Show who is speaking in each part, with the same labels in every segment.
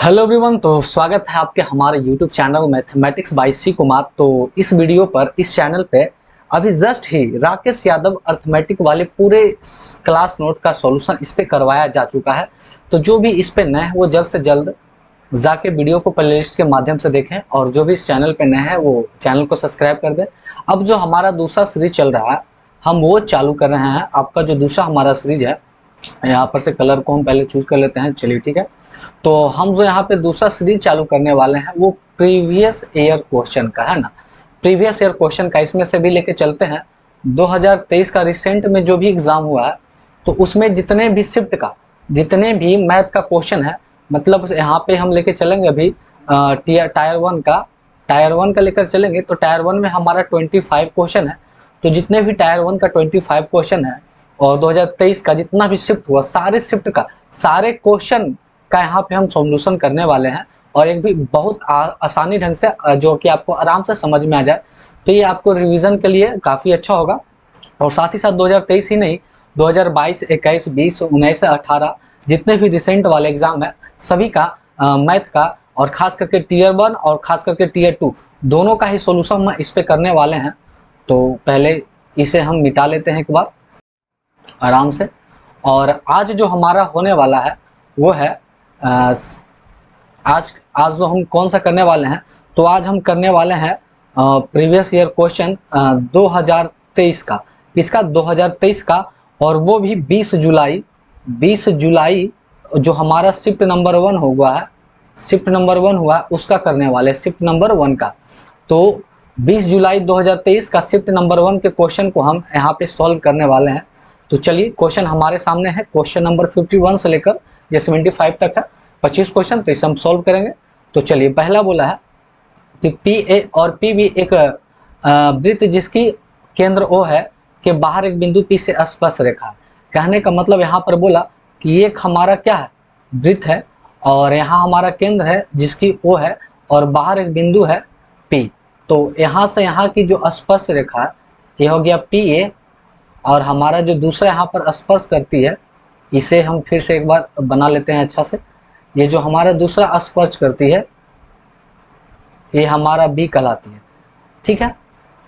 Speaker 1: Hello everyone, तो स्वागत है आपके हमारे यूट्यूब चैनल मैथमेटिक्स बाय सी कुमार। तो इस वीडियो पर इस चैनल पे अभी जस्ट ही राकेश यादव अर्थमेटिक वाले पूरे क्लास नोट का सॉल्यूशन इस पे करवाया जा चुका है। तो जो भी इस पे नए हैं वो जल्द से जल्द जाके वीडियो को प्लेलिस्ट के माध्यम से देखें, और जो भी इस चैनल पे नए हैं वो चैनल को सब्सक्राइब कर दें। अब जो हमारा दूसरा सीरीज चल रहा है हम वो चालू कर रहे हैं। आपका जो दूसरा हमारा सीरीज है, यहाँ पर से कलर को हम पहले चूज कर लेते हैं। चलिए ठीक है, तो हम जो यहाँ पे दूसरा सीरीज चालू करने वाले हैं वो प्रीवियस ईयर क्वेश्चन का है ना। प्रीवियस ईयर क्वेश्चन का इसमें से भी लेके चलते हैं 2023 का रिसेंट में जो भी एग्जाम हुआ है, तो उसमें जितने भी शिफ्ट का जितने भी मैथ का क्वेश्चन है, मतलब यहाँ पे हम लेके चलेंगे अभी टायर वन का लेकर चलेंगे। तो टायर वन में हमारा 25 क्वेश्चन है। तो जितने भी टायर वन का 25 क्वेश्चन है और 2023 का जितना भी शिफ्ट हुआ, सारे शिफ्ट का सारे क्वेश्चन का यहाँ पे हम सॉल्यूशन करने वाले हैं। और एक भी बहुत आसानी ढंग से जो कि आपको आराम से समझ में आ जाए, तो ये आपको रिवीजन के लिए काफ़ी अच्छा होगा। और साथ ही साथ 2023 ही नहीं, 2022, 21, 20, 19, 18 जितने भी रिसेंट वाले एग्जाम है सभी का मैथ का, और खास करके टीयर 1 और खास करके टीयर 2 दोनों का ही सोल्यूशन हम इस पे करने वाले हैं। तो पहले इसे हम मिटा लेते हैं एक बार आराम से। और आज जो हमारा होने वाला है वो है आज आज जो हम कौन सा करने वाले हैं, तो आज हम करने वाले हैं प्रीवियस ईयर क्वेश्चन 2023 का। किसका? 2023 का। और वो भी 20 जुलाई जो हमारा शिफ्ट नंबर 1 हुआ है, शिफ्ट नंबर 1 हुआ है उसका करने वाले, शिफ्ट नंबर 1 का। तो 20 जुलाई 2023 का शिफ्ट नंबर 1 के क्वेश्चन को हम यहाँ पे सॉल्व करने वाले हैं। तो चलिए, क्वेश्चन हमारे सामने है, क्वेश्चन नंबर 51 से लेकर ये 75 तक है, 25 क्वेश्चन। तो इसे हम सॉल्व करेंगे। तो चलिए, पहला बोला है कि पी ए और पी बी एक वृत्त जिसकी केंद्र ओ है के बाहर एक बिंदु पी से स्पर्श रेखा है। कहने का मतलब यहाँ पर बोला कि एक हमारा क्या है, वृत्त है, और यहाँ हमारा केंद्र है जिसकी ओ है, और बाहर एक बिंदु है पी। तो यहाँ से यहाँ की जो स्पर्श रेखा है ये हो गया पी ए, और हमारा जो दूसरा यहाँ पर स्पर्श करती है इसे हम फिर से एक बार बना लेते हैं अच्छा से। ये जो हमारा दूसरा स्पर्श करती है ये हमारा बी कहलाती है, ठीक है।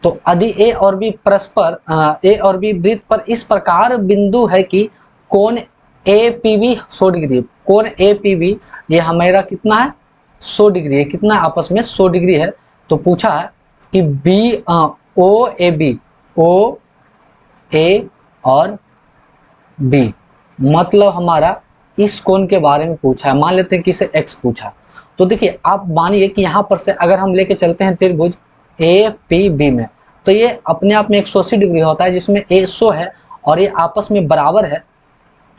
Speaker 1: तो यदि ए और बी परस्पर ए और बी वृत्त पर इस प्रकार बिंदु है कि कोण ए पी बी 100 डिग्री, कोण ए पी बी ये हमारा कितना है, 100 डिग्री है। कितना आपस में 100 डिग्री है। तो पूछा है कि बी ओ ए बी, ओ ए और बी, मतलब हमारा इस कोण के बारे में पूछा है। मान लेते हैं कि इसे x पूछा। तो देखिए, आप मानिए कि यहाँ पर से अगर हम लेके चलते हैं त्रिभुज ए पी बी में, तो ये अपने आप में 180 डिग्री होता है, जिसमें ए 100 है और ये आपस में बराबर है।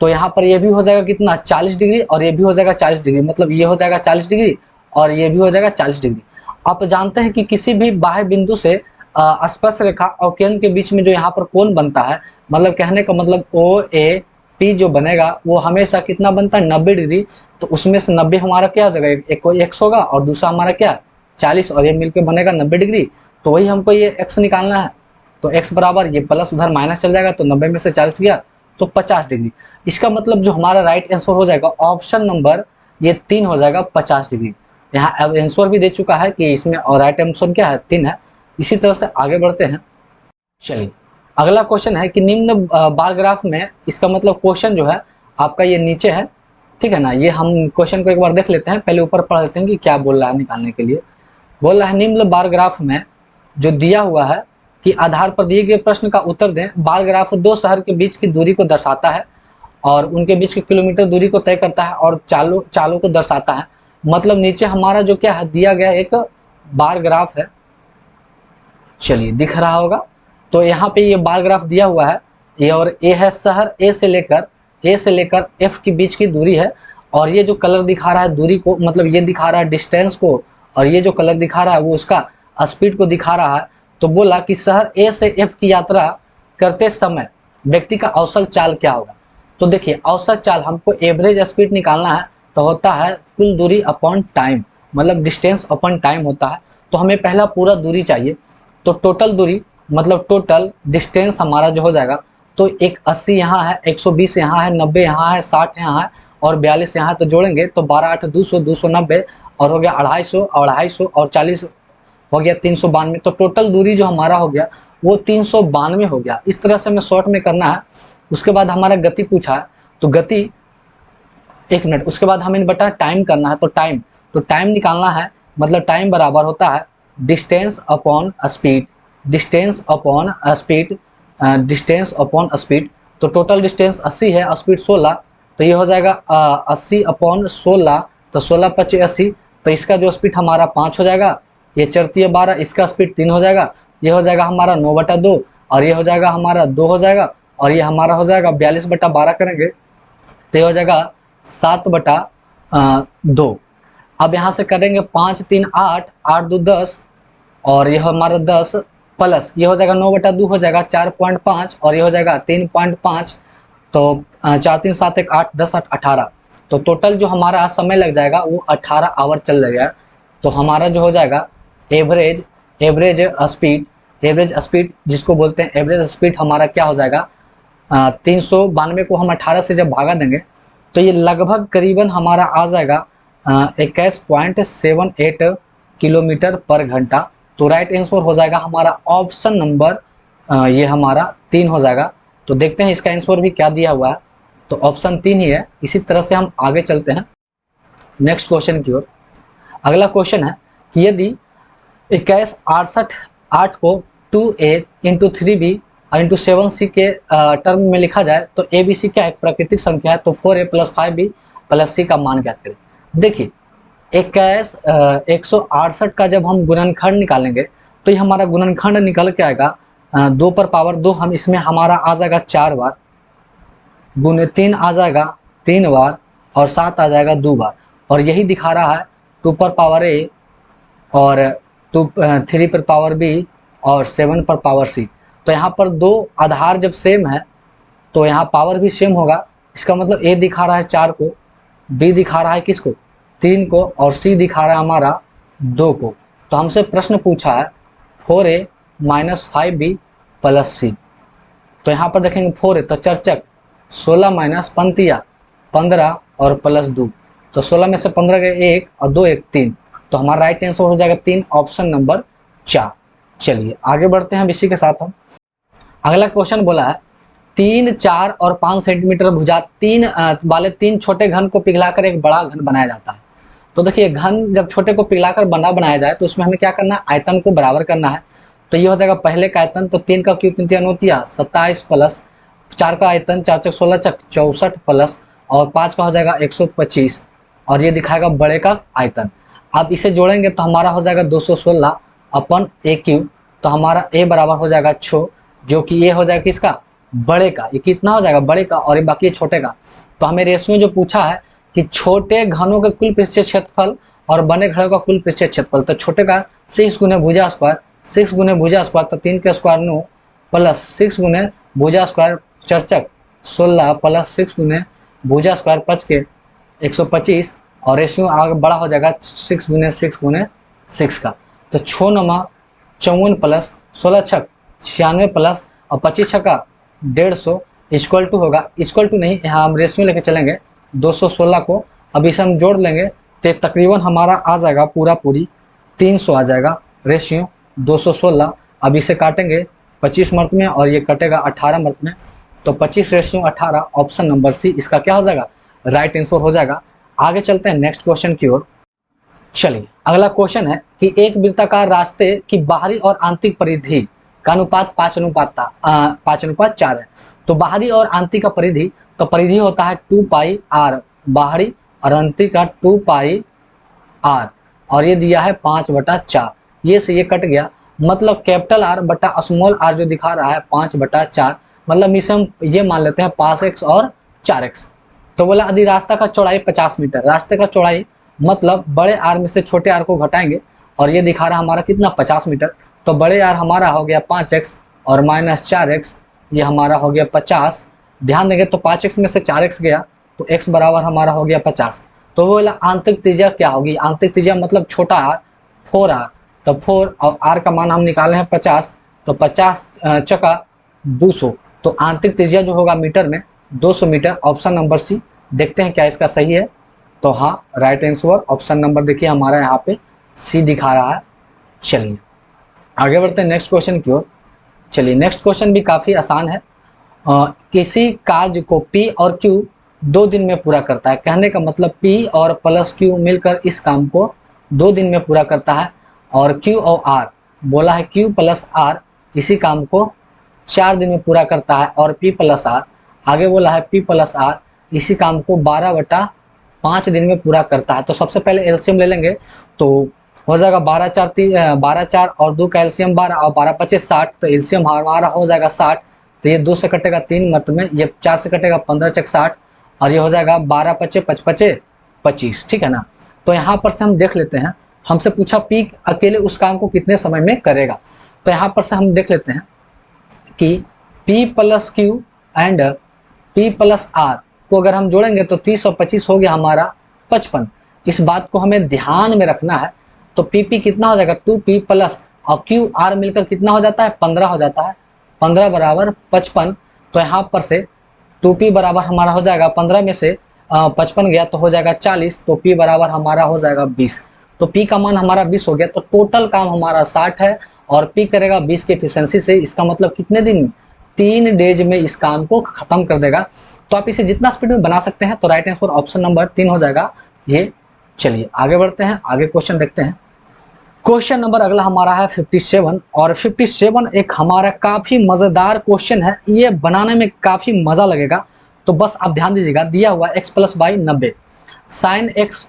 Speaker 1: तो यहाँ पर ये भी हो जाएगा कितना, 40 डिग्री, और ये भी हो जाएगा 40 डिग्री, मतलब ये हो जाएगा 40 डिग्री और ये भी हो जाएगा 40 डिग्री। आप जानते हैं कि किसी भी बाह्य बिंदु से स्पर्श रेखा और केंद्र के बीच में जो यहाँ पर कोण बनता है, मतलब कहने का मतलब ओ ए पी जो बनेगा वो हमेशा कितना बनता है, 90 डिग्री। तो उसमें से 90 हमारा क्या हो जाएगा, एक को x होगा और दूसरा हमारा क्या 40, और ये मिलकर बनेगा 90 डिग्री। तो वही हमको ये x निकालना है। तो x बराबर ये प्लस उधर माइनस चल जाएगा, तो 90 में से 40 गया तो 50 डिग्री। इसका मतलब जो हमारा राइट आंसर हो जाएगा ऑप्शन नंबर ये 3 हो जाएगा, 50 डिग्री। यहाँ अब आंसर भी दे चुका है कि इसमें, और राइट आंसर क्या है, 3 है। इसी तरह से आगे बढ़ते हैं। चलिए, अगला क्वेश्चन है कि निम्न बार ग्राफ में, इसका मतलब क्वेश्चन जो है आपका ये नीचे है, ठीक है ना। ये हम क्वेश्चन को एक बार देख लेते हैं, पहले ऊपर पढ़ लेते हैं कि क्या बोल रहा है निकालने के लिए। बोल रहा है निम्न बार ग्राफ में जो दिया हुआ है कि आधार पर दिए गए प्रश्न का उत्तर दें। बार ग्राफ दो शहर के बीच की दूरी को दर्शाता है और उनके बीच की किलोमीटर दूरी को तय करता है और चालों को दर्शाता है। मतलब नीचे हमारा जो क्या है दिया गया एक बार ग्राफ है, चलिए दिख रहा होगा। तो यहाँ पे ये बार ग्राफ दिया हुआ है, ये और ए है शहर, ए से लेकर एफ के बीच की दूरी है। और ये जो कलर दिखा रहा है दूरी को, मतलब ये दिखा रहा है डिस्टेंस को, और ये जो कलर दिखा रहा है वो उसका स्पीड को दिखा रहा है। तो बोला कि शहर ए से एफ की यात्रा करते समय व्यक्ति का औसत चाल क्या होगा। तो देखिए, औसत चाल हमको एवरेज स्पीड निकालना है, तो होता है कुल दूरी अपॉन टाइम, मतलब डिस्टेंस अपॉन टाइम होता है। तो हमें पहला पूरा दूरी चाहिए। तो टोटल दूरी मतलब टोटल डिस्टेंस हमारा जो हो जाएगा, तो एक 80 यहाँ है, 120 यहाँ है, 90 यहाँ है, 60 यहाँ है, और 42 यहाँ तो जोड़ेंगे तो 12 8 200, 290 और हो गया 250, 250 और 40 हो गया 392। तो टोटल दूरी जो हमारा हो गया वो 392 हो गया। इस तरह से हमें शॉर्ट में करना है। उसके बाद हमारा गति पूछा है, तो गति 1 मिनट, उसके बाद हमें बता टाइम करना है, तो टाइम निकालना है। मतलब टाइम बराबर होता है distance upon speed, distance upon speed, distance upon speed. तो टोटल डिस्टेंस 80 है, स्पीड 16, तो ये हो जाएगा 80 अपॉन 16, तो 16 × 5 = 80। तो इसका जो स्पीड हमारा 5 हो जाएगा, ये चरती है 12, इसका स्पीड 3 हो जाएगा, ये हो जाएगा हमारा 9/2 और ये हो जाएगा हमारा 2 हो जाएगा और ये हमारा हो जाएगा 42/12 करेंगे तो ये हो जाएगा 7/2। अब यहाँ से करेंगे 5 3 8, 8 2 10 और ये हमारा 10 प्लस ये हो जाएगा 9/2 हो जाएगा 4.5 और ये हो जाएगा 3.5। तो 4 3 7 1 8 10 8 18। तो टोटल जो हमारा समय लग जाएगा वो 18 आवर चल जाएगा। तो हमारा जो हो जाएगा एवरेज स्पीड जिसको बोलते हैं एवरेज स्पीड हमारा क्या हो जाएगा 392 को हम 18 से जब भागा देंगे तो ये लगभग करीबन हमारा आ जाएगा 21.78 किलोमीटर पर घंटा। तो राइट आंसर हो जाएगा हमारा ऑप्शन नंबर ये हमारा 3 हो जाएगा। तो देखते हैं इसका आंसर भी क्या दिया हुआ है, तो ऑप्शन 3 ही है। इसी तरह से हम आगे चलते हैं नेक्स्ट क्वेश्चन की ओर। अगला क्वेश्चन है कि यदि 2168 को 2a × 3b × 7c के टर्म में लिखा जाए तो abc क्या एक प्राकृतिक संख्या है, तो 4a + 5b + c का मान ज्ञात करें। देखिए 168 का जब हम गुणनखंड निकालेंगे तो ये हमारा गुणनखंड निकल के आएगा 2 पर पावर 2, हम इसमें हमारा आ जाएगा 4 बार, गुने 3 आ जाएगा 3 बार और 7 आ जाएगा 2 बार। और यही दिखा रहा है 2 पर पावर a और 3 पर पावर b और 7 पर पावर c। तो यहाँ पर दो आधार जब सेम है तो यहाँ पावर भी सेम होगा। इसका मतलब a दिखा रहा है 4 को, b दिखा रहा है किसको 3 को और c दिखा रहा है हमारा 2 को। तो हमसे प्रश्न पूछा है 4a - 5b + c। तो यहाँ पर देखेंगे 4a तो चरचक, 16 - पंतिया 15 और +2, तो 16 में से 15 गए 1 और 2 1 3। तो हमारा राइट आंसर हो जाएगा 3, ऑप्शन नंबर 4। चलिए आगे बढ़ते हैं इसी के साथ हम। अगला क्वेश्चन बोला है 3 4 और 5 सेंटीमीटर भुजा वाले 3 छोटे घन को पिघलाकर एक बड़ा घन बनाया जाता है। तो देखिए घन जब छोटे को पिघलाकर बनाया जाए तो उसमें हमें क्या करना है, आयतन को बराबर करना है। तो ये हो जाएगा पहले का आयतन, तो 3 का क्यूब 3 3 होतिया 27 प्लस 4 का आयतन 4 × 16 = 64 प्लस और 5 का हो जाएगा 125 और ये दिखाएगा बड़े का आयतन। अब इसे जोड़ेंगे तो हमारा हो जाएगा 216 अपन a क्यूब। तो हमारा a बराबर हो जाएगा 6, जो कि ये हो जाएगा किसका, बड़े का। ये कितना हो जाएगा, बड़े का, और ये बाकी छोटे का। तो हमें रेशियो जो पूछा है कि छोटे घनों के कुल पृष्ठीय क्षेत्रफल और बड़े घनों का कुल पृष्ठीय क्षेत्रफल, तो छोटे का 6 × भुजा स्क्वायर, 6 × भुजा स्क्वायर तो 3 के स्क्वायर 9 प्लस 6 × भुजा स्क्वायर चरचक 16 प्लस 6 × भुजा स्क्वायर 5 के 125 और रेशियो आगे बड़ा हो जाएगा 6 × 6 × 6 का। तो 6 9 54 प्लस 16 6 96 प्लस और 25 6 का 150 इक्वल टू होगा, इक्वल टू नहीं, यहाँ हम रेशियो लेके चलेंगे 216 को। अब इसे हम जोड़ लेंगे तो तकरीबन हमारा आ जाएगा पूरी 300 आ जाएगा रेशियो 216। अब इसे काटेंगे 25 मर्त में और ये कटेगा 18 मर्त में, तो 25/18 ऑप्शन नंबर सी इसका क्या हो जाएगा, राइट आंसर हो जाएगा। आगे चलते हैं नेक्स्ट क्वेश्चन की ओर। चलिए अगला क्वेश्चन है कि एक वृत्ताकार रास्ते की बाहरी और आंतरिक परिधि का अनुपात 5:4 है। तो बाहरी और आंतरिक का परिधि, तो परिधि होता है 2πr बाहरी और आंतरिक का 2πr और ये दिया है 5/4। ये से ये कट गया, मतलब कैपिटल R बटा स्मॉल r जो दिखा रहा है 5/4, मतलब इसे हम ये मान लेते हैं 5x और 4x। तो बोला यदि रास्ता का चौड़ाई 50 मीटर, रास्ते का चौड़ाई मतलब बड़े r में से छोटे r को घटाएंगे और ये दिखा रहा है हमारा कितना 50 मीटर। तो बड़े r हमारा हो गया 5x और -4x ये हमारा हो गया 50। ध्यान देंगे तो 5x में से 4x गया तो x बराबर हमारा हो गया 50। तो वो बोला आंतरिक त्रिज्या क्या होगी, आंतरिक त्रिज्या मतलब छोटा r 4r, तो 4 और r का मान हम निकाले हैं 50, तो 50 चका 200, तो आंतरिक त्रिज्या जो होगा मीटर में 200 मीटर, ऑप्शन नंबर सी देखते हैं क्या इसका सही है। तो हाँ, राइट आंसर ऑप्शन नंबर देखिए हमारा यहाँ पे सी दिखा रहा है। चलिए आगे बढ़ते हैं नेक्स्ट क्वेश्चन की ओर। चलिए नेक्स्ट क्वेश्चन भी काफ़ी आसान है। किसी कार्य को P और Q 2 दिन में पूरा करता है। कहने का मतलब P और प्लस Q मिलकर इस काम को 2 दिन में पूरा करता है, और Q और R बोला है Q प्लस R इसी काम को 4 दिन में पूरा करता है, और P प्लस R आगे बोला है P प्लस R इसी काम को 12/5 दिन में पूरा करता है। तो सबसे पहले एलसीएम ले लेंगे, तो हो जाएगा 12 और 2 का एलसीएम 12 और 12 पचे 60, तो एलसीएम हमारा हो जाएगा 60। तो ये 2 से कटेगा 3 मतलब में, ये 4 से कटेगा 15 चक 60, और ये हो जाएगा 12 पचे 25, ठीक है ना। तो यहाँ पर से हम देख लेते हैं, हमसे पूछा P अकेले उस काम को कितने समय में करेगा। तो यहाँ पर से हम देख लेते हैं कि P plus Q and P plus R को अगर हम जोड़ेंगे तो 30 और 25 हो गया हमारा 55। इस बात को हमें ध्यान में रखना है। तो PP कितना हो जाएगा 2P प्लस और QR मिलकर कितना हो जाता है 15 हो जाता है, 15 बराबर 55। तो यहाँ पर से 2P बराबर हमारा हो जाएगा 15 में से 55 गया तो हो जाएगा 40, तो P बराबर हमारा हो जाएगा 20। तो P का मान हमारा 20 हो गया, तो टोटल काम हमारा 60 है और P करेगा 20 की एफिशिएंसी से। इसका मतलब कितने दिन में, 3 डेज में इस काम को खत्म कर देगा। तो आप इसे जितना स्पीड में बना सकते हैं। तो राइट आंसर ऑप्शन नंबर 3 हो जाएगा ये। चलिए आगे बढ़ते हैं, आगे क्वेश्चन देखते हैं। क्वेश्चन नंबर अगला हमारा है 57, और 57 एक हमारा काफ़ी मज़ेदार क्वेश्चन है, ये बनाने में काफ़ी मज़ा लगेगा। तो बस आप ध्यान दीजिएगा, दिया हुआ x plus y 90, sine x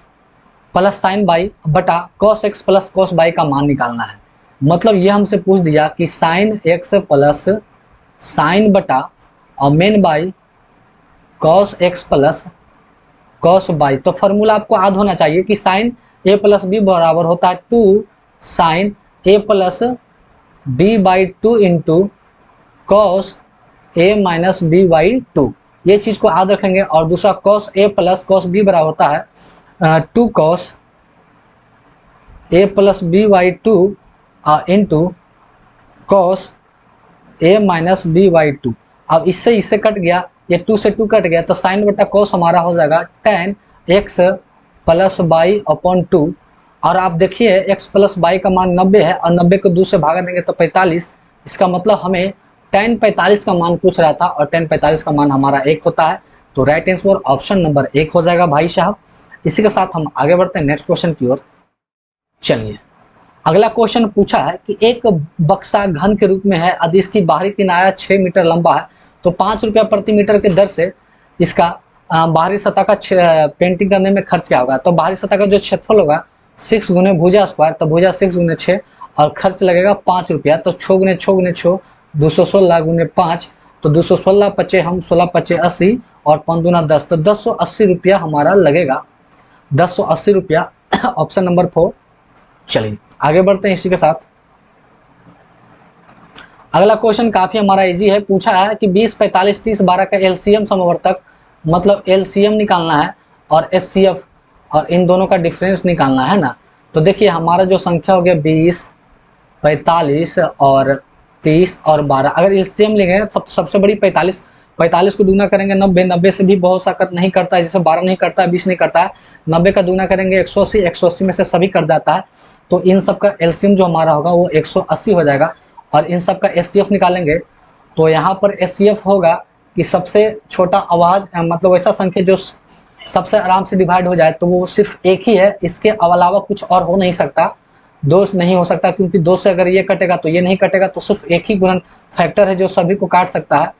Speaker 1: plus sine y बटा cos x plus cos y का मान निकालना है। मतलब ये हमसे पूछ दिया कि साइन x प्लस साइन बटा और main by cos x plus cos by. तो फॉर्मूला आपको याद होना चाहिए कि साइन a प्लस बी बराबर होता है 2 sine a plus B by 2 into cos a minus B by 2। ये चीज़ को याद रखेंगे। और दूसरा cos a plus cos B बराबर होता है 2 cos a plus B by 2 into cos a minus B by 2। अब इससे कट गया, ये 2 से 2 कट गया, तो साइन बटा कॉस हमारा हो जाएगा tan x plus by upon 2। और आप देखिए x प्लस बाई का मान 90 है, और 90 को 2 से भागा देंगे तो 45। इसका मतलब हमें tan 45 का मान पूछ रहा था, और tan 45 का मान हमारा 1 होता है। तो राइट आंसर ऑप्शन नंबर 1 हो जाएगा भाई साहब। इसी के साथ हम आगे बढ़ते हैं नेक्स्ट क्वेश्चन की ओर। चलिए अगला क्वेश्चन पूछा है कि एक बक्सा घन के रूप में है, यदि इसकी बाहरी किनारा 6 मीटर लंबा है तो 5 रुपया प्रति मीटर के दर से इसका बाहरी सतह का पेंटिंग करने में खर्च क्या होगा। तो बाहरी सतह का जो क्षेत्रफल होगा 6 गुने भुजा स्क्वायर, तो भुजा 6 गुने 6, और खर्च लगेगा 5 रुपया। तो 6 गुने 6 गुने 6 216 गुने 5, तो 216 पचे हम 16 पचे 80 और 5 दूना 10, तो 1080 रुपया हमारा लगेगा, 1080 रुपया ऑप्शन नंबर 4। चलिए आगे बढ़ते हैं इसी के साथ। अगला क्वेश्चन काफी हमारा इजी है। पूछा है कि 20 45 30 12 का एलसीएम समवर्तक, मतलब एलसीएम निकालना है और एचसीएफ, और इन दोनों का डिफरेंस निकालना है ना। तो देखिए हमारा जो संख्या हो गया 20 45 और 30 और 12, अगर एलसीएम लेंगे सबसे बड़ी 45 को दूना करेंगे 90 से भी बहुत साकत नहीं करता है, जैसे 12 नहीं करता है, 20 नहीं करता है। 90 का दूना करेंगे 180 में से सभी कट जाता है। तो इन सब का एलसीएम जो हमारा होगा वो 180 हो जाएगा। और इन सब का एचसीएफ निकालेंगे तो यहाँ पर एचसीएफ होगा कि सबसे छोटा आवाज, मतलब ऐसा संख्या जो सबसे आराम से डिवाइड हो जाए, तो वो सिर्फ एक ही है, इसके अलावा कुछ और हो नहीं सकता, 2 नहीं हो सकता, क्योंकि 2 से अगर ये कटेगा तो ये नहीं कटेगा, तो सिर्फ एक ही गुणन फैक्टर है जो सभी को काट सकता है।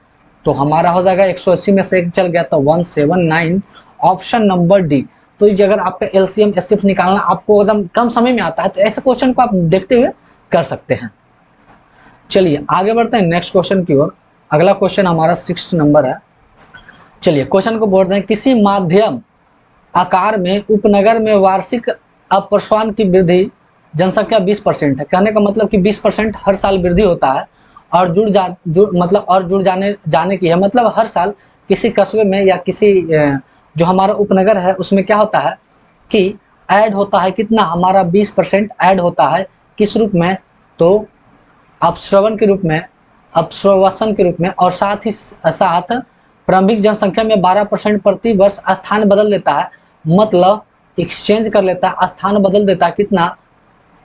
Speaker 1: तो हमारा हो जाएगा 180 में से एक चल गया तो 179, ऑप्शन नंबर डी। तो ये अगर आपका एलसीएम एचसीएफ निकालना आपको एकदम कम समय में आता है तो ऐसे क्वेश्चन को आप देखते हुए कर सकते हैं। चलिए आगे बढ़ते हैं नेक्स्ट क्वेश्चन की ओर। अगला क्वेश्चन हमारा 6 नंबर है। चलिए क्वेश्चन को बोलते हैं, किसी माध्यम आकार में उपनगर में वार्षिक अप्रसरण की वृद्धि जनसंख्या 20% है। कहने का मतलब कि 20% हर साल वृद्धि होता है, और जुड़ जाने की है, मतलब हर साल किसी कस्बे में या किसी जो हमारा उपनगर है उसमें क्या होता है कि ऐड होता है, कितना हमारा 20% ऐड होता है। किस रूप में, तो अपश्रवण के रूप में, अपश्रवसन के रूप में, और साथ ही साथ प्रारंभिक जनसंख्या में 12% प्रति वर्ष स्थान बदल देता है, मतलब एक्सचेंज कर लेता है, स्थान बदल देता है कितना,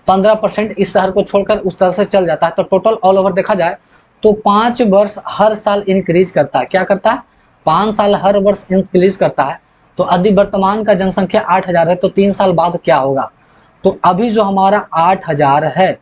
Speaker 1: 15% इस शहर को छोड़कर उस तरह से चल जाता है। तो टोटल ऑल ओवर देखा जाए तो 5 वर्ष हर साल इंक्रीज करता है। क्या करता है? 5 साल हर वर्ष इंक्रीज करता है। तो यदि वर्तमान का जनसंख्या 8000 है तो 3 साल बाद क्या होगा? तो अभी जो हमारा 8000 है,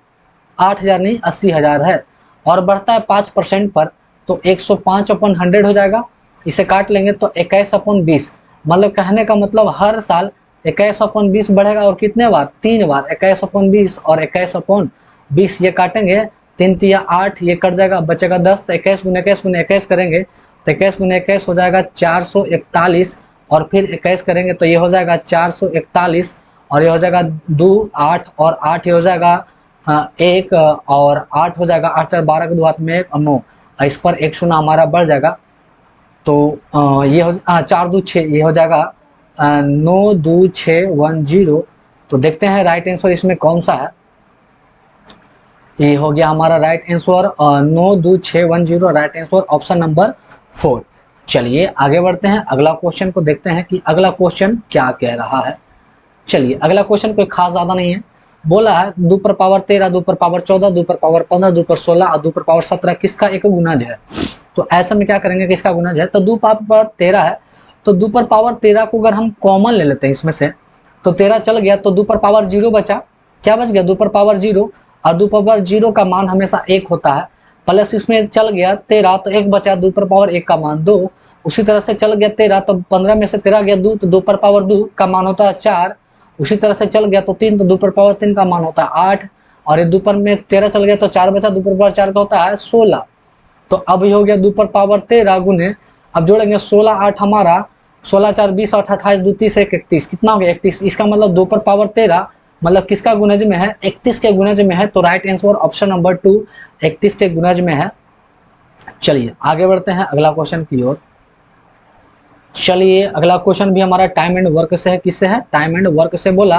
Speaker 1: 8000 नहीं 80,000 है और बढ़ता है 5% पर, तो 105/100 हो जाएगा। इसे काट लेंगे तो 21/20, मतलब कहने का मतलब हर साल 21/20 बढ़ेगा। और कितने बार? 3 बार, 21/20 और 21/20। ये काटेंगे 3 तिया 8, ये कट जाएगा, बचेगा 10। तो 21 गुने 21 गुने 21 करेंगे तो 21 गुने 21 हो जाएगा 441, और फिर 21 करेंगे तो ये हो जाएगा 441, और ये हो जाएगा 2 8 और 8 ये हो जाएगा 1 और 8 हो जाएगा 8 4 12 के 2 हाथ में 1 और 9, इस पर 1 शून्य हमारा बढ़ जाएगा। तो ये हो 4 2 6, ये हो जाएगा 9 2 6 1 0। तो देखते हैं राइट आंसर इसमें कौन सा है। ये हो गया हमारा right answer 9 2 6 1 0, right answer option number 4। चलिए आगे बढ़ते हैं, अगला क्वेश्चन को देखते हैं कि अगला क्वेश्चन क्या कह रहा है। चलिए अगला क्वेश्चन कोई खास ज्यादा नहीं है, बोला है 2 पर पावर 13, 2 पर पावर 14, 2 पर पावर 15, 2 पर 16 और 2 पर पावर 17 किसका एक गुणज है? तो ऐसे में क्या करेंगे, किसका गुणज है? तो 2 पावर 13 है, तो 2 पर पावर 13 को अगर हम कॉमन ले लेते हैं इसमें से, तो 13 चल गया तो 2 पर पावर 0 बचा। क्या बच गया? 2 पर पावर 0, और 2 पर पावर 0 का मान हमेशा 1 होता है, प्लस इसमें चल गया 13 तो 1 बचा, 2 पर पावर 1 का मान 2। उसी तरह से चल गया 13 तो 15 में से 13 गया 2, तो 2 पर पावर 2 का मान होता है 4। उसी तरह से चल गया तो 3, तो 2 पर पावर 3 का मान होता है 8, और ये 2 पर में 13 चल गया तो 4 बचा, 2 पर पावर 4 का होता है 16। तो अब ये हो गया 2 पर पावर 13 गुने, अब जोड़ेंगे 16 8 हमारा 16 4 20 8 28 2 30 1 31, कितना हो गया 31। इसका मतलब 2 पर पावर 13 मतलब किसका गुणज में है? 31 के गुणज में है। तो राइट आंसर ऑप्शन नंबर 2 31 के गुणज में है। चलिए आगे बढ़ते हैं अगला क्वेश्चन की ओर। चलिए अगला क्वेश्चन भी हमारा टाइम एंड वर्क से है। किससे है? टाइम एंड वर्क से। बोला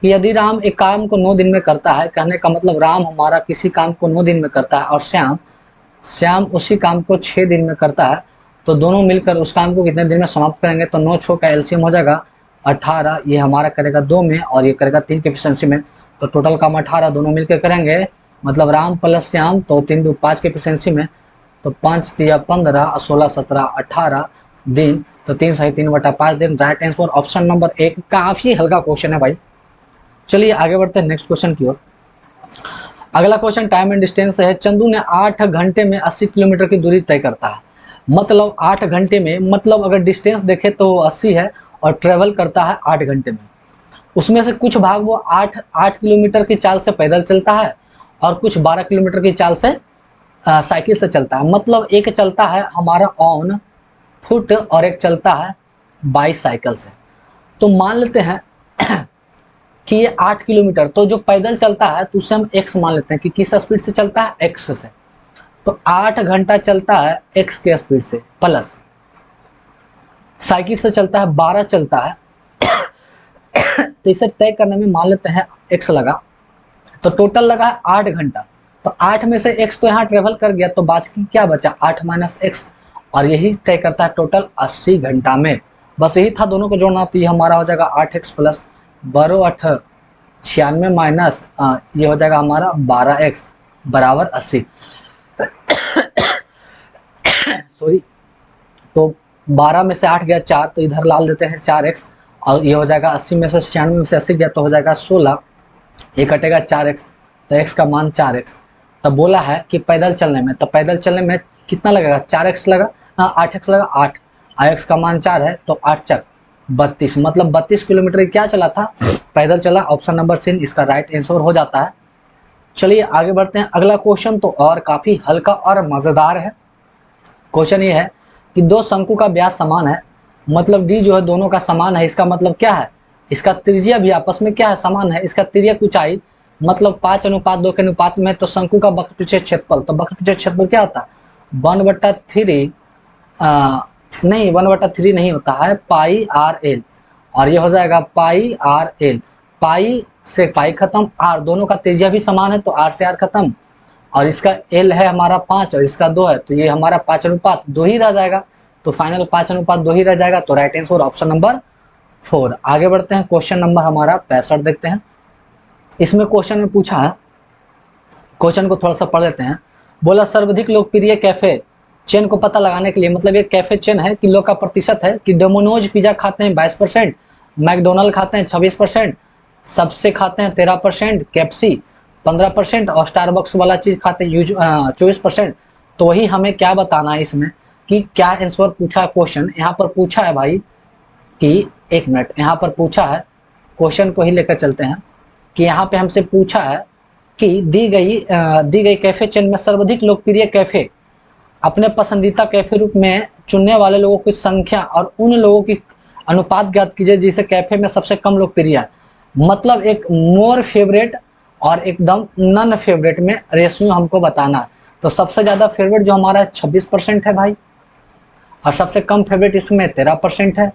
Speaker 1: कि यदि राम एक काम को 9 दिन में करता है, कहने का मतलब राम हमारा किसी काम को 9 दिन में करता है और श्याम उसी काम को 6 दिन में करता है, तो दोनों मिलकर उस काम को कितने दिन में समाप्त करेंगे? तो 9 6 का एलसीएम हो जाएगा 18, ये हमारा करेगा 2 में और ये करेगा 3 के एफिशिएंसी में, तो टोटल काम 18 दोनों मिलकर करेंगे, मतलब राम प्लस श्याम, तो 3 2 5 के एफिशिएंसी में, तो 5 3 15 16 17 18 दिन, तो 3 सही 3/5 दिन। Right answer option number 1। काफी हल्का क्वेश्चन है भाई। चलिए आगे बढ़ते हैं नेक्स्ट क्वेश्चन की ओर। अगला क्वेश्चन टाइम एंड डिस्टेंस है। चंदू ने 8 घंटे में 80 किलोमीटर की दूरी तय करता है, मतलब 8 घंटे में, मतलब अगर डिस्टेंस देखे तो 80 है और ट्रेवल करता है 8 घंटे में। उसमें से कुछ भाग वो 8 किलोमीटर की चाल से पैदल चलता है और कुछ 12 किलोमीटर की चाल से साइकिल से चलता है। मतलब एक चलता है हमारा ऑन फुट और एक चलता है बाईसाइकिल से। तो मान लेते हैं कि ये 8 किलोमीटर, तो जो पैदल चलता है तो उसे हम x मान लेते हैं कि किस स्पीड से चलता है? x से। तो 8 घंटा चलता है x के स्पीड से, प्लस साइकिल से चलता है 12 चलता है तो इसे तय करने में मान लेते हैं x लगा, तो टोटल लगा है 8 घंटा। तो 8 में से x तो यहाँ ट्रेवल कर गया, तो बाकी क्या बचा? 8 माइनस x, और यही तय करता है टोटल 80 घंटा में। बस यही था, दोनों को जोड़ना, तो ये हमारा हो जाएगा 8x प्लस 12 8 96 माइनस ये हो जाएगा हमारा 12x बराबर 80। सॉरी, तो 12 में से 8 गया 4, तो इधर डाल देते हैं 4x, और ये हो जाएगा 80 में से 96 में से 80 गया तो हो जाएगा 16, ये कटेगा 4x, तो x का मान 4x। तब बोला है कि पैदल चलने में, तो पैदल चलने में कितना लगेगा? 4x लगा, 8x लगा 8, x का मान 4 है तो 8 चक 32, मतलब 32 किलोमीटर क्या चला था? पैदल चला। ऑप्शन नंबर सी इसका राइट आंसर हो जाता है। चलिए आगे बढ़ते हैं। अगला क्वेश्चन तो और काफी हल्का और मजेदार है। क्वेश्चन ये है कि दो शंकु का व्यास समान है, मतलब डी जो है दोनों का समान है। इसका मतलब क्या है? इसका त्रिज्या भी आपस में क्या है? समान है। इसका त्रिज्या ऊंचाई मतलब 5:2 के अनुपात में है। तो शंकु का वक्रपृष्ठीय क्षेत्रफल, तो वक्रपृष्ठीय क्षेत्रफल क्या होता है? 1/3 नहीं 1/3 नहीं होता है, पाई आर एल, और ये हो जाएगा पाई आर एल। पाई से पाई खत्म, आर दोनों का त्रिज्या भी समान है तो आर से आर खत्म, और इसका एल है हमारा 5 और इसका 2 है, तो ये हमारा 5:2 ही रह जाएगा। तो फाइनल 5:2 ही रह जाएगा। तो राइट आंसर ऑप्शन नंबर 4। आगे बढ़ते हैं, क्वेश्चन नंबर हमारा 65 देखते हैं। इसमें क्वेश्चन में पूछा है, क्वेश्चन को थोड़ा सा पढ़ लेते हैं। बोला सर्वाधिक लोकप्रिय कैफे चेन को पता लगाने के लिए, मतलब ये कैफे चेन है, किलो का प्रतिशत है कि डोमिनोज पिज्जा खाते हैं 22%, मैकडोनल्ड खाते हैं 26%, सबसे खाते हैं 13%, केएफसी 15% और स्टारबक्स वाला चीज खाते हैं 24%। तो वही हमें क्या बताना है इसमें कि क्या आंसर पूछा है। क्वेश्चन यहाँ पर पूछा है भाई कि, एक मिनट, यहाँ पर पूछा है, क्वेश्चन को ही लेकर चलते हैं कि यहाँ पे हमसे पूछा है कि दी गई कैफे चेन में सर्वाधिक लोकप्रिय कैफे अपने पसंदीदा कैफे रूप में चुनने वाले लोगों की संख्या और उन लोगों की अनुपात ज्ञात कीजिए जिसे कैफे में सबसे कम लोकप्रिय है। मतलब एक मोर फेवरेट और एकदम नन फेवरेट में रेशियो हमको बताना है। तो सबसे ज़्यादा फेवरेट जो हमारा 26% है भाई, और सबसे कम फेवरेट इसमें 13% है।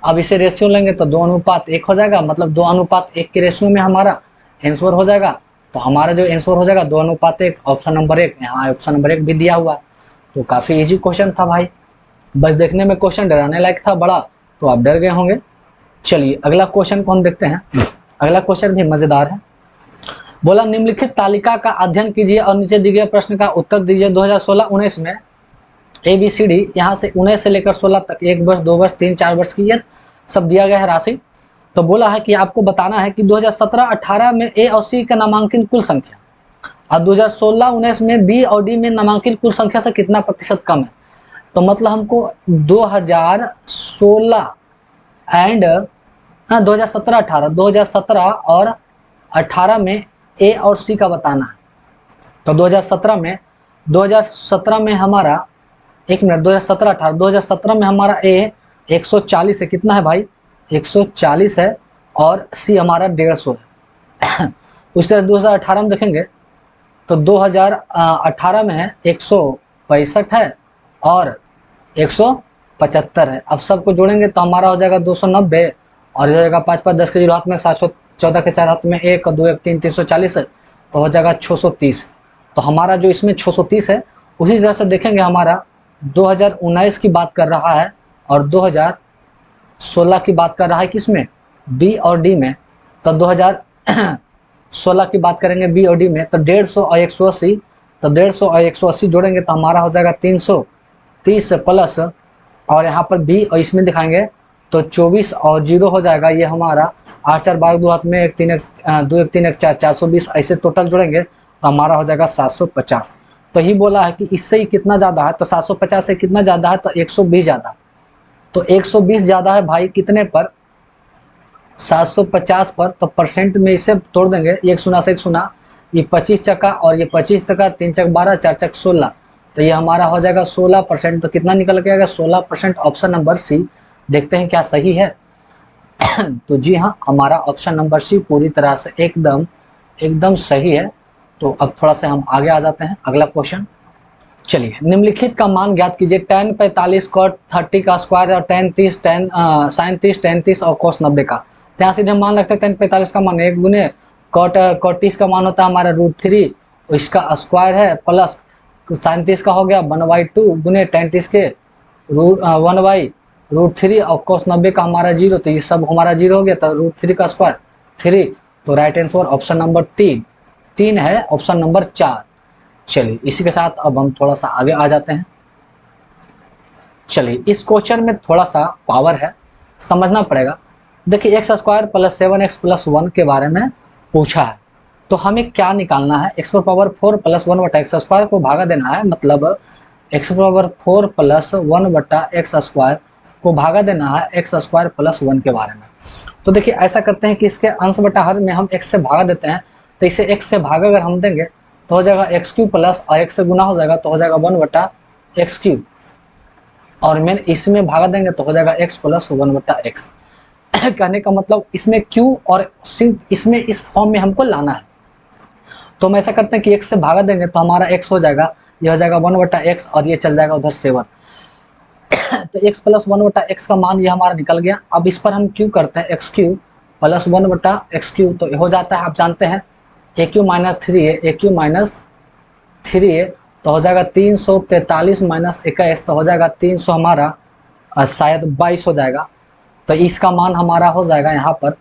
Speaker 1: अब इसे रेशियो लेंगे तो 2:1 हो जाएगा, मतलब 2:1 के रेशियो में हमारा आंसर हो जाएगा। तो हमारा जो आंसर हो जाएगा 2:1, ऑप्शन नंबर 1। यहाँ ऑप्शन नंबर 1 भी दिया हुआ। तो काफ़ी इजी क्वेश्चन था भाई, बस देखने में क्वेश्चन डराने लायक था बड़ा, तो आप डर गए होंगे। चलिए अगला क्वेश्चन को हम देखते हैं। अगला क्वेश्चन भी मज़ेदार है। बोला निम्नलिखित तालिका का अध्ययन कीजिए और नीचे दिए गए प्रश्न का उत्तर दीजिए। 2016-19 में ABCD यहाँ से 19 से लेकर 16 तक 1 वर्ष 2 वर्ष 3 4 वर्ष की ये सब दिया गया है राशि। तो बोला है कि आपको बताना है कि 2017-18 में A और C का नामांकन कुल संख्या और 2016-19 में B और D में नामांकन कुल संख्या से कितना प्रतिशत कम है। तो मतलब हमको 2016 एंड 2017 और 18 में A और C का बताना है। तो 2017 में हमारा, एक मिनट, 2017 में हमारा A 140 है, कितना है भाई 140 है, और C हमारा 150 है। उस तरह 2018 में देखेंगे तो 2018 में है 165 है और 175 है। अब सबको जोड़ेंगे तो हमारा हो जाएगा 290, और हो जाएगा 5 5 10 के 0 हाथ में 714 के 4 हाथ में 1 2 1 3 340 है, तो हो जाएगा 630। तो हमारा जो इसमें 630 है, उसी तरह से देखेंगे हमारा 2019 की बात कर रहा है और 2016 की बात कर रहा है, किसमें B और D में। तो 2016 की बात करेंगे B और D में, तो 150 और 180, तो 150 और 180 जोड़ेंगे तो हमारा हो जाएगा 330 प्लस, और यहाँ पर B और इसमें दिखाएंगे तो 24 और 0 हो जाएगा, ये हमारा 8 4 12 2 हाथ में 1 3 1 2 1 3 1 4 420, ऐसे टोटल जोड़ेंगे तो हमारा हो जाएगा 750। तो ही बोला है कि इससे ही कितना ज़्यादा है, तो 750 से कितना ज़्यादा है, तो 120 ज़्यादा। तो 120 ज़्यादा है भाई कितने पर, 750 पर। तो परसेंट में इसे तोड़ देंगे, 1 शून्य से 1 शून्य, ये 25 चक्का और ये 25 चक्का, 3 चक 12 4 चक 16, तो ये हमारा हो जाएगा 16%। तो कितना निकल के आएगा 16%, ऑप्शन नंबर C। देखते हैं क्या सही है। तो जी हाँ, हमारा ऑप्शन नंबर C पूरी तरह से एकदम सही है। तो अब थोड़ा सा हम आगे आ जाते हैं, अगला क्वेश्चन। चलिए निम्नलिखित का मान ज्ञात कीजिए। tan 45 cot 30 का स्क्वायर और tan 30 sin 30 tan 30 और cos 90 का। तो यहाँ सीधे मान लगता है tan 45 का मान 1 गुने cot 30 का मान होता है हमारा √3, इसका स्क्वायर है, प्लस sin 30 का हो गया 1/2 गुने tan 30 के 1/√3 और cos 90 का हमारा 0, तो ये सब हमारा 0 हो गया, तो √3 का स्क्वायर 3। तो राइट आंसर ऑप्शन नंबर 3 है, ऑप्शन नंबर 4। चलिए इसी के साथ अब हम थोड़ा सा आगे आ जाते हैं। चलिए इस क्वेश्चन में थोड़ा सा पावर है, समझना पड़ेगा। देखिए x² + 7x + 1 के बारे में पूछा है, तो हमें क्या निकालना है, x⁴ + 1/x² को भागा देना है, मतलब x⁴ + 1/x² को भागा देना है x² + 1 के बारे में। तो देखिए ऐसा करते हैं कि इसके अंश बटा हर में हम x से भागा देते हैं, तो इसे x से भागा अगर हम देंगे तो हो जाएगा x³ प्लस, और x से गुना हो जाएगा तो हो जाएगा 1/x³, और मैं इसमें भागा देंगे तो हो जाएगा x + 1/x। कहने का मतलब इसमें q और सिर्फ इसमें इस फॉर्म में हमको लाना है। तो हम ऐसा करते हैं कि x से भागा देंगे तो हमारा x हो जाएगा, ये हो जाएगा 1/x, और ये चल जाएगा उधर 7। तो x + 1/x का मान ये हमारा निकल गया। अब इस पर हम q करते हैं, x³ + 1/x³, तो हो जाता है, आप जानते हैं aq - 3a, aq - 3a तो हो जाएगा 343 माइनस 21, तो हो जाएगा 300 हमारा शायद 22 हो जाएगा। तो इसका मान हमारा हो जाएगा यहाँ पर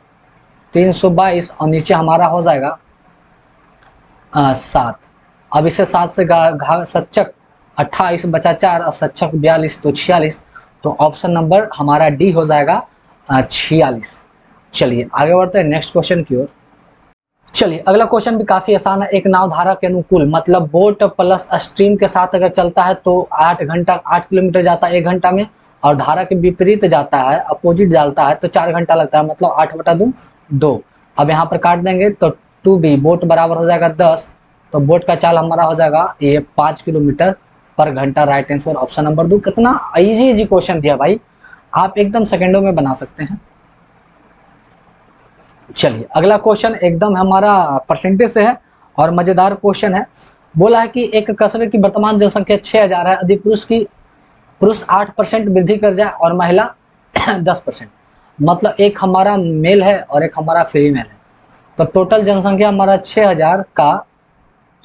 Speaker 1: 322 और नीचे हमारा हो जाएगा 7। अब इसे 7 से सच्चक 28 बचा 4 और सच्चक 42 तो 46। तो ऑप्शन नंबर हमारा डी हो जाएगा 46। चलिए आगे बढ़ते हैं नेक्स्ट क्वेश्चन की ओर। चलिए अगला क्वेश्चन भी काफी आसान है। एक नाव धारा के अनुकूल मतलब बोट प्लस स्ट्रीम के साथ अगर चलता है तो 8 किलोमीटर जाता है 1 घंटा में, और धारा के विपरीत जाता है अपोजिट जाता है तो 4 घंटा लगता है, मतलब 8/2। अब यहाँ पर काट देंगे तो 2b बोट बराबर हो जाएगा 10। तो बोट का चाल हमारा हो जाएगा ये 5 किलोमीटर पर घंटा। Right answer option number 2। कितना इजी क्वेश्चन दिया भाई, आप एकदम सेकेंडों में बना सकते हैं। चलिए अगला क्वेश्चन एकदम हमारा परसेंटेज से है और मजेदार क्वेश्चन है। बोला है कि एक कस्बे की वर्तमान जनसंख्या 6000 है, यदि पुरुष 8% वृद्धि कर जाए और महिला 10%, मतलब एक हमारा मेल है और एक हमारा फीमेल है, तो टोटल जनसंख्या हमारा 6000 का।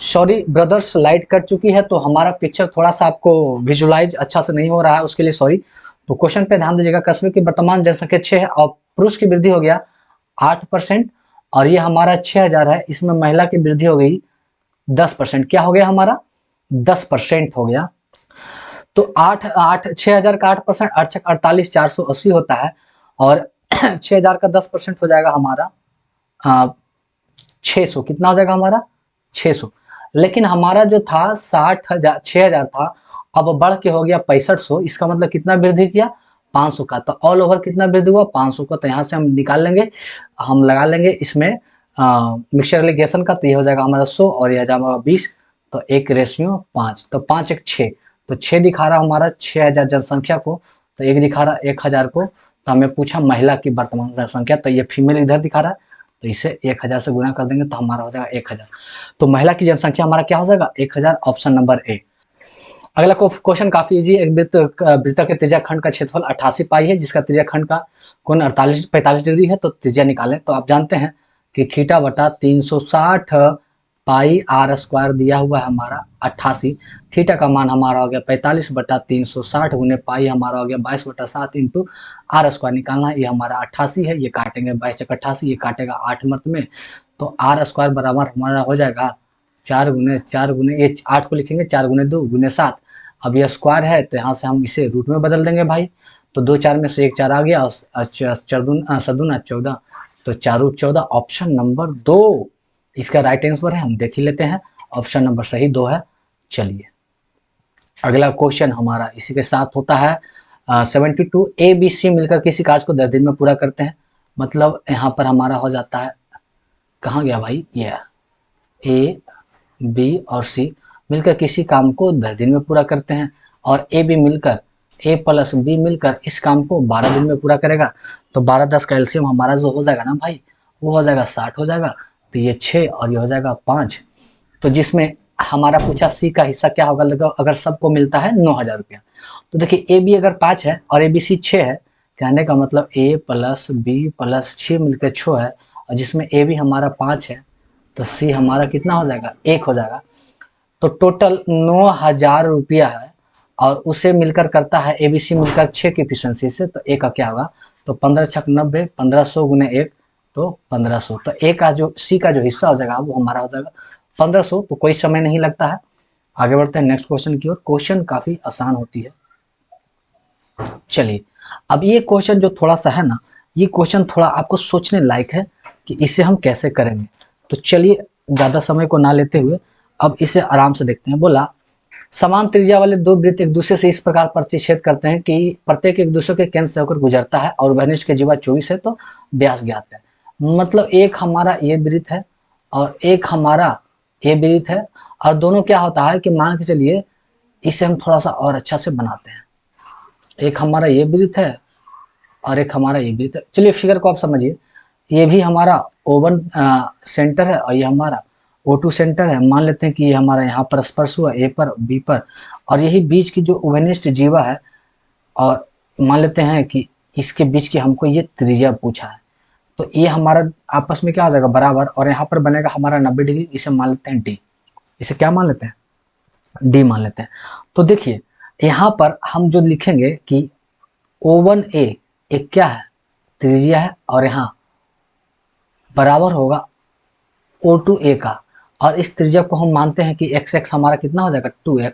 Speaker 1: सॉरी ब्रदर्स लाइट कट चुकी है तो हमारा पिक्चर थोड़ा सा आपको विजुलाइज अच्छा से नहीं हो रहा है, उसके लिए सॉरी। तो क्वेश्चन पे ध्यान दीजिएगा। कस्बे की वर्तमान जनसंख्या 6 है और पुरुष की वृद्धि हो गया 8%, और ये हमारा 6000 है, इसमें महिला की वृद्धि हो गई 10%। क्या हो गया हमारा 10% हो गया। तो 6000 का 8%, 8 48 480 होता है, और 6000 का 10% हो जाएगा हमारा 600। कितना हो जाएगा हमारा 600। लेकिन हमारा जो था 6000 था, अब बढ़ के हो गया 6500। इसका मतलब कितना वृद्धि किया 500 का। तो ऑल ओवर कितना वृद्धि हुआ 500 का। तो यहाँ से हम निकाल लेंगे, हम लगा लेंगे इसमें मिक्सचर एलिगेशन का। तो ये हो जाएगा हमारा 100 और ये हो जाएगा 20, तो 1:5। तो 5 1 6, तो 6 दिखा रहा हमारा 6000 जनसंख्या को, तो 1 दिखा रहा 1000 को। तो हमें पूछा महिला की वर्तमान जनसंख्या, तो ये फीमेल इधर दिखा रहा है, तो इसे 1000 से गुना कर देंगे तो हमारा हो जाएगा 1000। तो महिला की जनसंख्या हमारा क्या हो जाएगा 1000, ऑप्शन नंबर ए। अगला क्वेश्चन काफी इजी। एक वृत्त के त्रिज्या खंड का क्षेत्रफल 88 पाई है, जिसका त्रिज्या खंड का कोण 45 डिग्री है। तो त्रिज्या निकालें। तो आप जानते हैं कि थीटा बटा 360 पाई आर स्क्वायर दिया हुआ है हमारा 88। थीटा का मान हमारा हो गया 45/360 गुने पाई हमारा हो गया 22/7 इंटू आर स्क्वायर निकालना है। ये हमारा 88 है, ये काटेंगे 22×88, ये काटेगा 8 मत में। तो आर स्क्वायर बराबर हमारा हो जाएगा 4 गुने ये 8 को लिखेंगे 4 गुने 2 गुने 7। अब ये स्क्वायर है तो यहाँ से हम इसे रूट में बदल देंगे भाई। तो 2 4 में से 1 4 आ गया और 14, तो 4 14, ऑप्शन नंबर 2 इसका राइट आंसर है। हम देख ही लेते हैं, ऑप्शन नंबर सही 2 है। चलिए अगला क्वेश्चन हमारा इसी के साथ होता है 72। ए बी सी मिलकर किसी कार्य को 10 दिन में पूरा करते हैं। मतलब यहाँ पर हमारा हो जाता है, कहाँ गया भाई, ये ए बी और सी मिलकर किसी काम को 10 दिन में पूरा करते हैं, और ए बी मिलकर ए प्लस बी मिलकर इस काम को 12 दिन में पूरा करेगा। तो 12 10 का एलसीएम हमारा जो हो जाएगा ना भाई, वो हो जाएगा 60 हो जाएगा। तो ये 6 और ये हो जाएगा 5। तो जिसमें हमारा पूछा सी का हिस्सा क्या होगा अगर सबको मिलता है 9000 रुपया। तो देखिए ए बी अगर 5 है और ए बी सी 6 है, कहने का मतलब ए प्लस बी प्लस 6 मिलकर 6 है, और जिसमें ए बी हमारा 5 है तो सी हमारा कितना हो जाएगा 1 हो जाएगा। तो टोटल 9000 रुपया है, और उसे मिलकर करता है ए बी सी मिलकर 6 की एफिशिएंसी से। तो ए का क्या होगा, तो 15 6 90, 1500 गुने 1 तो 1500। तो ए का जो सी का जो हिस्सा हो जाएगा वो हमारा हो जाएगा 1500। तो कोई समय नहीं लगता है। आगे बढ़ते हैं नेक्स्ट क्वेश्चन की ओर। क्वेश्चन काफी आसान होती है। चलिए अब ये क्वेश्चन जो थोड़ा सा है ना, ये क्वेश्चन थोड़ा आपको सोचने लायक है कि इसे हम कैसे करेंगे। तो चलिए ज़्यादा समय को ना लेते हुए अब इसे आराम से देखते हैं। बोला समान त्रिज्या वाले दो वृत्त एक दूसरे से इस प्रकार प्रतिच्छेद करते हैं कि प्रत्येक एक दूसरे के केंद्र से होकर गुजरता है, और वनिष्ठ के जीवा 24 है तो व्यास ज्ञात है। मतलब एक हमारा ये वृत्त है और एक हमारा ये वृत्त है, और दोनों क्या होता है कि मान के चलिए इसे हम थोड़ा सा और अच्छा से बनाते हैं। एक हमारा ये वृत्त है और एक हमारा ये वृत्त है। चलिए फिगर को आप समझिए, ये भी हमारा O1 सेंटर है और ये हमारा O2 सेंटर है। मान लेते हैं कि ये हमारा यहाँ पर स्पर्श हुआ ए पर बी पर, और यही बीच की जो उभयनिष्ठ जीवा है, और मान लेते हैं कि इसके बीच की हमको ये त्रिज्या पूछा है। तो ये हमारा आपस में क्या हो जाएगा बराबर, और यहाँ पर बनेगा हमारा 90 डिग्री। इसे मान लेते हैं डी। इसे क्या मान लेते हैं डी मान लेते हैं। तो देखिए यहाँ पर हम जो लिखेंगे कि O1A एक क्या है, त्रिज्या है, और यहाँ बराबर होगा O2A का, और इस त्रिज्या को हम मानते हैं कि x हमारा कितना हो जाएगा 2x,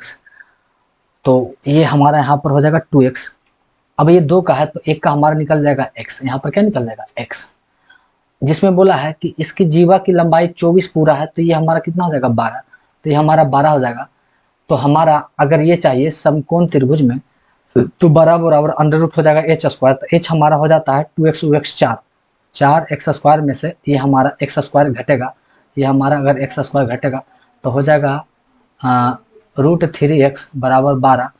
Speaker 1: तो ये हमारा यहाँ पर हो जाएगा 2x। अब ये 2 का है तो एक का हमारा निकल जाएगा x, यहाँ पर क्या निकल जाएगा x, जिसमें बोला है कि इसकी जीवा की लंबाई 24 पूरा है, तो ये हमारा कितना हो जाएगा 12, तो ये हमारा 12 हो जाएगा। तो हमारा अगर ये चाहिए समकोण त्रिभुज में, तो 12 बराबर अंडर रूट हो जाएगा h स्क्वायर, तो h हमारा हो जाता है 2x 2x 4 x स्क्वायर में से ये हमारा x स्क्वायर घटेगा, ये हमारा अगर x स्क्वायर घटेगा तो हो जाएगा √3x बराबर 12,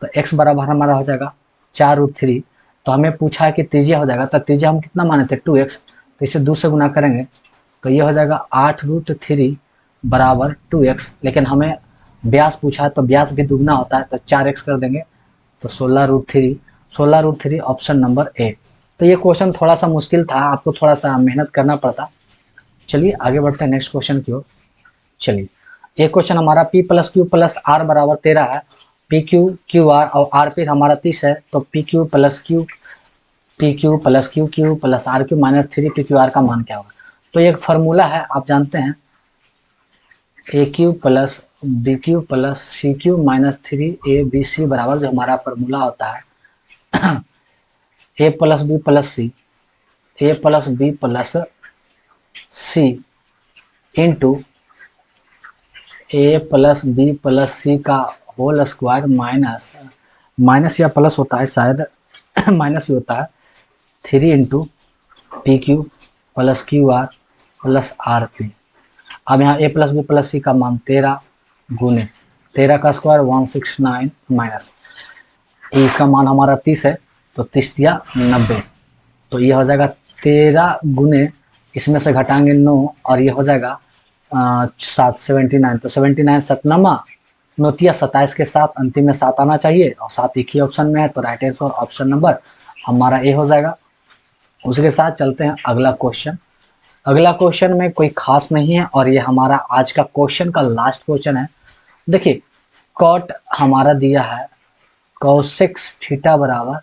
Speaker 1: तो x बराबर हमारा हो जाएगा 4√3। तो हमें पूछा है कि त्रिज्या हो जाएगा, तो त्रिज्या हम कितना माने थे 2x, तो इसे 2 से गुना करेंगे तो ये हो जाएगा 8√3 बराबर 2x, लेकिन हमें व्यास पूछा है तो व्यास भी दुगना होता है, तो 4x कर देंगे तो 16√3 ऑप्शन नंबर ए। तो ये क्वेश्चन थोड़ा सा मुश्किल था, आपको थोड़ा सा मेहनत करना पड़ता। चलिए आगे बढ़ते हैं नेक्स्ट क्वेश्चन की ओर। चलिए ये क्वेश्चन हमारा P + Q + R बराबर 13 है, PQ QR और R फिर हमारा 30 है, तो PQ + QQ + RQ - 3PQR का मान क्या होगा। तो एक फार्मूला है आप जानते हैं, AQ + BQ + CQ - 3ABC बराबर जो हमारा फार्मूला होता है A + B + C, A + B + C into A + B + C का होल स्क्वायर माइनस या प्लस होता है शायद माइनस ही होता है, 3 इंटू PQ + QR + RP। अब यहाँ A + B + C का मान 13 गुने 13 का स्क्वायर 169 माइनस इसका मान हमारा 30 है, तो 30 या 90, तो ये हो जाएगा 13 गुने इसमें से घटाएंगे 9 और ये हो जाएगा 79, तो 79 सतनामा 9 27 के साथ अंतिम में 7 आना चाहिए, और 7 एक ही ऑप्शन में है, तो राइट आंसर ऑप्शन नंबर हमारा ए हो जाएगा। उसके साथ चलते हैं अगला क्वेश्चन। अगला क्वेश्चन में कोई खास नहीं है, और ये हमारा आज का क्वेश्चन का लास्ट क्वेश्चन है। देखिए कॉट हमारा दिया है cos थीटा बराबर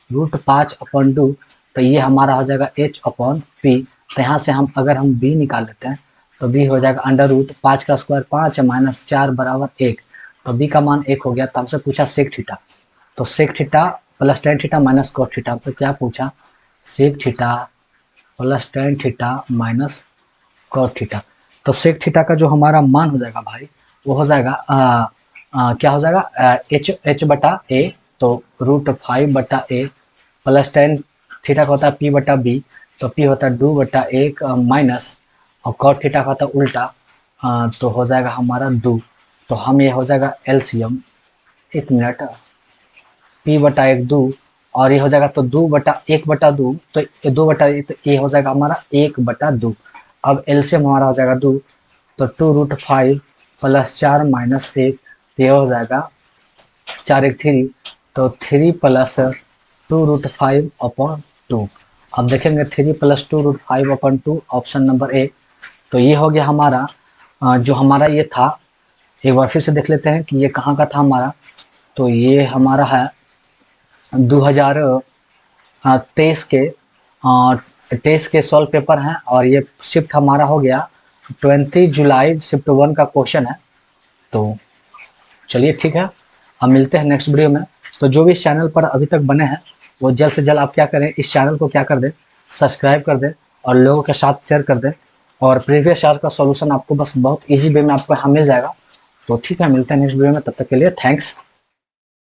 Speaker 1: √5/2, तो ये हमारा हो जाएगा h/p। तो यहाँ से हम अगर हम b निकाल लेते हैं तो b हो जाएगा √5 का स्क्वायर 5 - 4 बराबर 1, तो b का मान 1 हो गया। तो हमसे पूछा सेक थीटा, तो sec theta + tan theta - cos theta, हमसे क्या पूछा sec theta + tan theta - cos theta. तो सेक थीटा का जो हमारा मान हो जाएगा भाई वो हो जाएगा क्या हो जाएगा h/a, तो √5/a + tan थीटा का होता है p/b, तो p होता है 2/1 माइनस, और cot थीटा का होता है उल्टा, तो हो जाएगा हमारा 2। तो हम ये हो जाएगा एलसीएम, एक मिनट, p/1 2, और ये हो जाएगा तो 2/1/2, तो 2/1, तो ये हो जाएगा हमारा 1/2। अब एलसीएम हमारा हो जाएगा 2, तो 2√5 + 4 - 1, ये हो जाएगा 4 1 3, तो 3 + 2√5/2। अब देखेंगे 3 + 2√5/2 ऑप्शन नंबर ए। तो ये हो गया हमारा जो हमारा ये था, एक बार फिर से देख लेते हैं कि ये कहाँ का था हमारा। तो ये हमारा है 2023 के सॉल्व पेपर हैं, और ये शिफ्ट हमारा हो गया 20 जुलाई शिफ्ट 1 का क्वेश्चन है। तो चलिए ठीक है, अब मिलते हैं नेक्स्ट वीडियो में। तो जो भी इस चैनल पर अभी तक बने हैं वो जल्द से जल्द आप क्या करें, इस चैनल को क्या कर दें, सब्सक्राइब कर दें और लोगों के साथ शेयर कर दें, और प्रीवियस ईयर का सॉल्यूशन आपको बस बहुत इजी वे में आपको यहाँ मिल जाएगा। तो ठीक है, मिलते हैं नेक्स्ट वीडियो में, तब तक के लिए थैंक्स।